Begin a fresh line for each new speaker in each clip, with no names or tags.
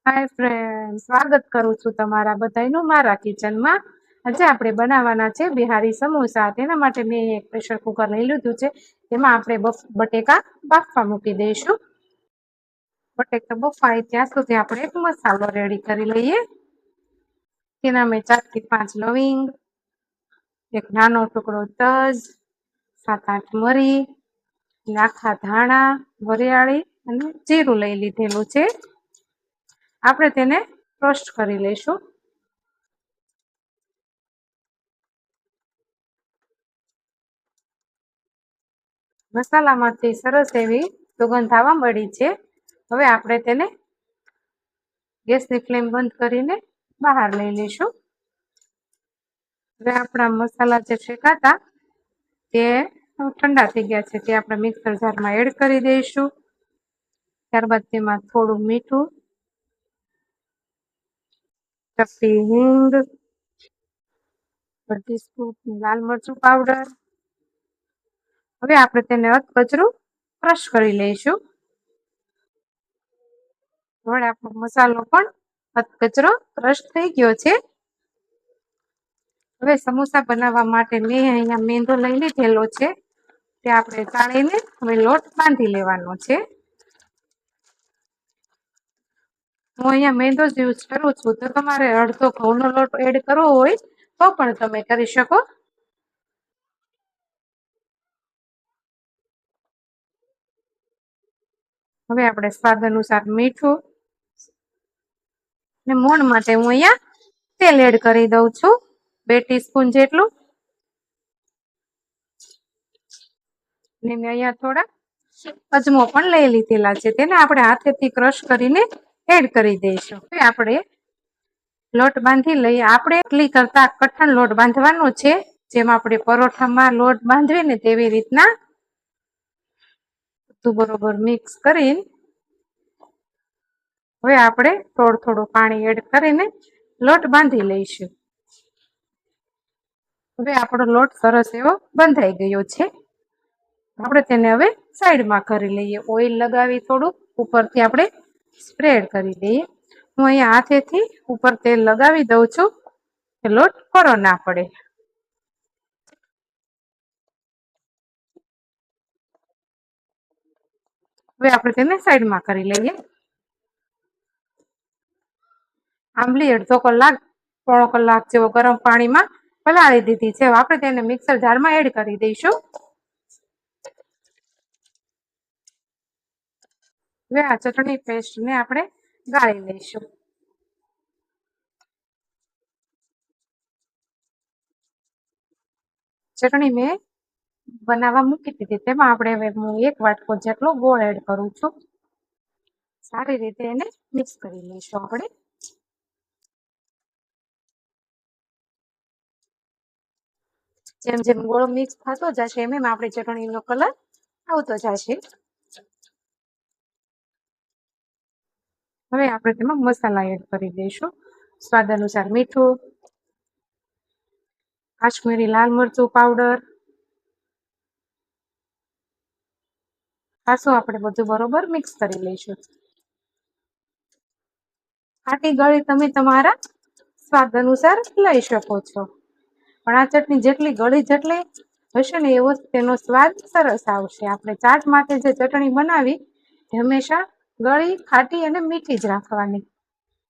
હાય friend, સ્વાગત કરું છું તમારા બધાયનું મારા કિચનમાં. આજે આપણે બનાવવાના છે બિહારી સમોસા. તેના માટે મેં એક પ્રેશર કુકર લઈ લીધું છે. તેમાં આપણે બટેકા બાફવા મૂકી દઈશું. બટેકા બફાય ત્યાં સુધી આપણે એક મસાલો રેડી કરી લઈએ. તેના મેં 4 થી 5 લવિંગ, એક નાનો ટુકડો તજ, 7-8 મરી, આખા ધાણા, વરિયાળી અને જીરું લઈ લીધેલું છે. આપણે તેને રોસ્ટ કરી લઈશું. મસાલામાંથી સરસ એવી સુગંધ આવવા મળી છે. હવે આપણે તેને ગેસની ફ્લેમ બંધ કરીને બહાર લઈ લઈશું. હવે આપણા મસાલા જે શેકાતા તે ઠંડા થઈ ગયા છે. તે આપણે મિક્સર જારમાં એડ કરી દઈશું. ત્યારબાદ તેમાં થોડું મીઠું, ચપટી હિંગ, અડધી સ્પૂન લાલ મરચું પાવડર. હવે આપણે તેને અધકચરું ક્રશ કરી લઈશું. હવે આપણો મસાલો પણ અધકચરો ક્રશ થઈ ગયો છે. હવે સમોસા બનાવવા માટે મેં અહીંયા મેંદો લઈ લીધેલો છે. તે આપણે ચાળીને હવે લોટ બાંધી લેવાનો છે. હું અહીંયા મેંદો જ યુઝ કરું છું. તો તમારે અડધો ઘઉંનો લોટ એડ કરવો હોય તો પણ તમે કરી શકો. હવે આપણે સ્વાદ અનુસાર મીઠું અને મોણ માટે હું અહીંયા તેલ એડ કરી દઉં છું, 2 ટીસ્પૂન જેટલું. અને મેં અહીંયા થોડા અજમો પણ લઈ લીધેલા છે. તેને આપણે હાથેથી ક્રશ કરીને એડ કરી દઈશું. હવે આપણે લોટ બાંધી લઈએ. આપણે એટલી કરતા કઠણ લોટ બાંધવાનો છે, જેમ આપણે પરોઠામાં લોટ બાંધવી ને તેવી રીતના બધું બરોબર મિક્સ કરીને હવે આપણે થોડું પાણી એડ કરીને લોટ બાંધી લઈશું. હવે આપણો લોટ સરસ એવો બંધાઈ ગયો છે. આપણે તેને હવે સાઈડમાં કરી લઈએ. ઓઇલ લગાવી થોડું ઉપરથી આપણે સ્પ્રેડ કરી દઈએ. હું અહીંયા હાથેથી ઉપર તેલ લગાવી દઉં છું કે લોટ કરો ના પડે. હવે આપણે તેને સાઈડમાં કરી લઈએ. આંબલી અડધો કલાક, પોણો કલાક જેવો ગરમ પાણીમાં પલાળી દીધી છે. આપણે તેને મિક્સર જારમાં એડ કરી દઈશું. હવે આ ચટણી પેસ્ટને આપણે ગાળી લઈશું. ચટણી મેં બનાવવા મૂકી દીધી. તેમાં આપણે હવે હું 1 વાટકો જેટલો ગોળ એડ કરું છું. સારી રીતે એને મિક્સ કરી લઈશું આપણે. જેમ જેમ ગોળ મિક્સ થતો જશે એમ એમ આપણી ચટણીનો કલર આવતો જશે. હવે આપણે તેમાં મસાલા એડ કરી દઈશું. સ્વાદ અનુસાર મીઠું, કાશ્મીરી લાલ મરચું પાવડર. પાછું આપણે બધું બરોબર મિક્સ કરી લઈશું. ખાટી ગળી તમે તમારા સ્વાદ અનુસાર લઈ શકો છો, પણ આ ચટણી જેટલી ગળી જેટલી હશે ને એવો તેનો સ્વાદ સરસ આવશે. આપણે ચાટ માટે જે ચટણી બનાવી હંમેશા ગળી, ખાટી અને મીઠી જ રાખવાની.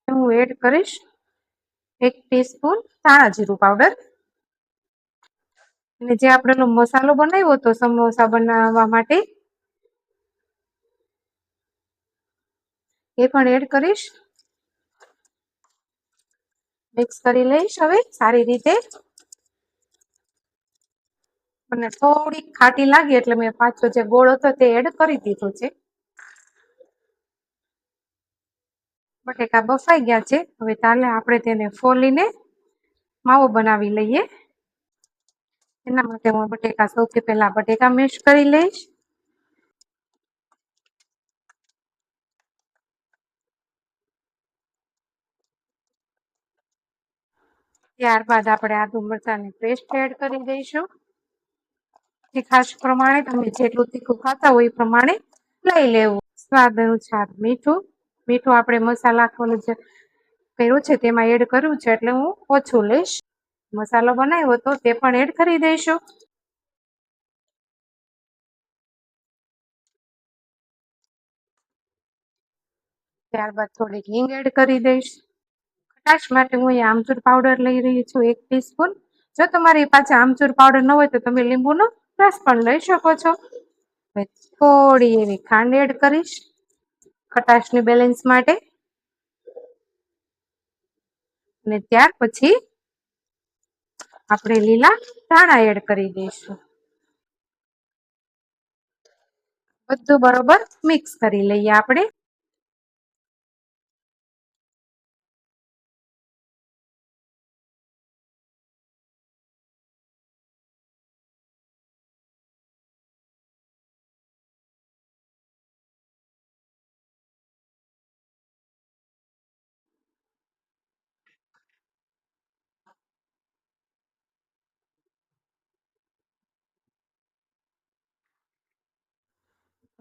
હું એડ કરીશ 1 ટીસ્પૂન ધાણા જીરું પાવડર. અને જે આપણે મસાલો બનાવ્યો હતો સમોસા બનાવવા માટે એ પણ એડ કરીશ. મિક્સ કરી લઈશ હવે સારી રીતે. અને થોડી ખાટી લાગી એટલે મેં પાછો જે ગોળ હતો તે એડ કરી દીધો છે. બટેકા બફાઈ ગયા છે. હવે ચાલે આપણે તેને ફોલીને માવો બનાવી લઈએ. એના માટે હું બટેકા સૌથી પહેલા બટેકા મેશ કરી લઈશ. ત્યારબાદ આપણે આદુ મરચાંની પેસ્ટ એડ કરી દઈશું. તીખાશ પ્રમાણે તમે જેટલું તીખું ખાતા હોય એ પ્રમાણે લઈ લેવું. સ્વાદ અનુસાર મીઠું, મીઠું આપણે મસાલાનું જે કર્યું છે તેમાં એડ કર્યું છે એટલે હું ઓછું લઈશ. મસાલો બનાવ્યો તો તે પણ એડ કરી દઈશું. ત્યારબાદ થોડીક હિંગ એડ કરી દઈશ. ખટાશ માટે હું અહીંયા આમચૂર પાવડર લઈ રહી છું 1 ટીસ્પૂન. જો તમારી પાસે આમચૂર પાવડર ન હોય તો તમે લીંબુનો રસ પણ લઈ શકો છો. થોડી એવી ખાંડ એડ કરીશ ખટાશની બેલેન્સ માટે. અને ત્યાર પછી આપણે લીલા ધાણા એડ કરી દઈશું. બધું બરોબર મિક્સ કરી લઈએ આપણે.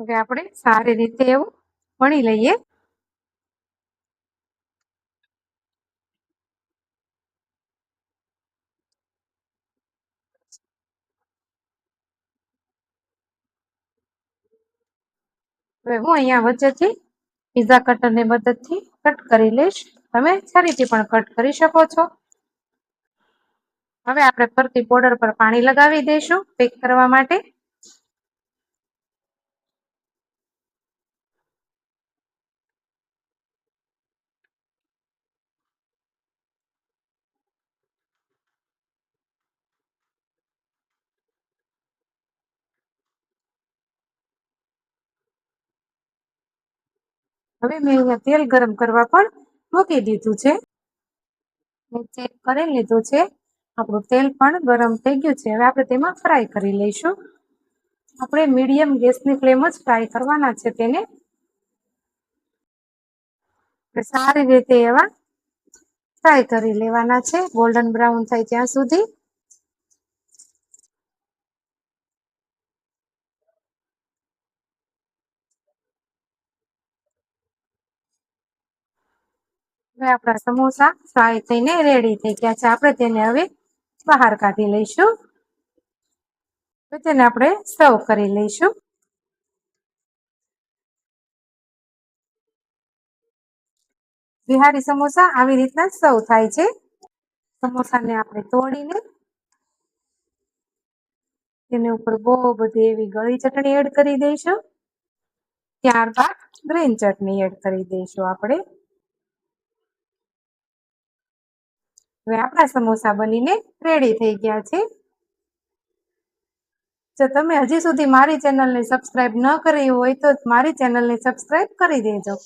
હવે આપણે સારી રીતે એવું વણી લઈએ. હવે હું અહીંયા વચ્ચેથી પીઝા કટરની મદદથી કટ કરી લઈશ. તમે છરીથી પણ કટ કરી શકો છો. હવે આપણે ફરતી બોર્ડર પર પાણી લગાવી દઈશું પેક કરવા માટે. હવે મેં અહીંયા તેલ ગરમ કરવા પણ મૂકી દીધું છે. મેં ચેક કરી લીધું છે. આપણું તેલ પણ ગરમ થઈ ગયું છે. હવે આપણે તેમાં ફ્રાય કરી લઈશું. આપણે મીડિયમ ગેસની ફ્લેમ જ ફ્રાય કરવાના છે તેને. સારી રીતે એવા ફ્રાય કરી લેવાના છે ગોલ્ડન બ્રાઉન થાય ત્યાં સુધી. હવે આપણા સમોસા ફ્રાય થઈને રેડી થઈ ગયા છે. આપણે તેને હવે બહાર કાઢી લઈશું. તેને આપણે સર્વ કરી લઈશું. બિહારી સમોસા આવી રીતના સર્વ થાય છે. સમોસાને આપણે તોડીને તેની ઉપર બહુ બધી એવી ગળી ચટણી એડ કરી દઈશું. ત્યારબાદ ગ્રીન ચટણી એડ કરી દઈશું આપણે. હવે આપણા સમોસા બનીને રેડી થઈ ગયા છે. જો તમે હજી સુધી મારી ચેનલને સબસ્ક્રાઇબ ન કરી હોય તો મારી ચેનલને સબસ્ક્રાઇબ કરી દેજો.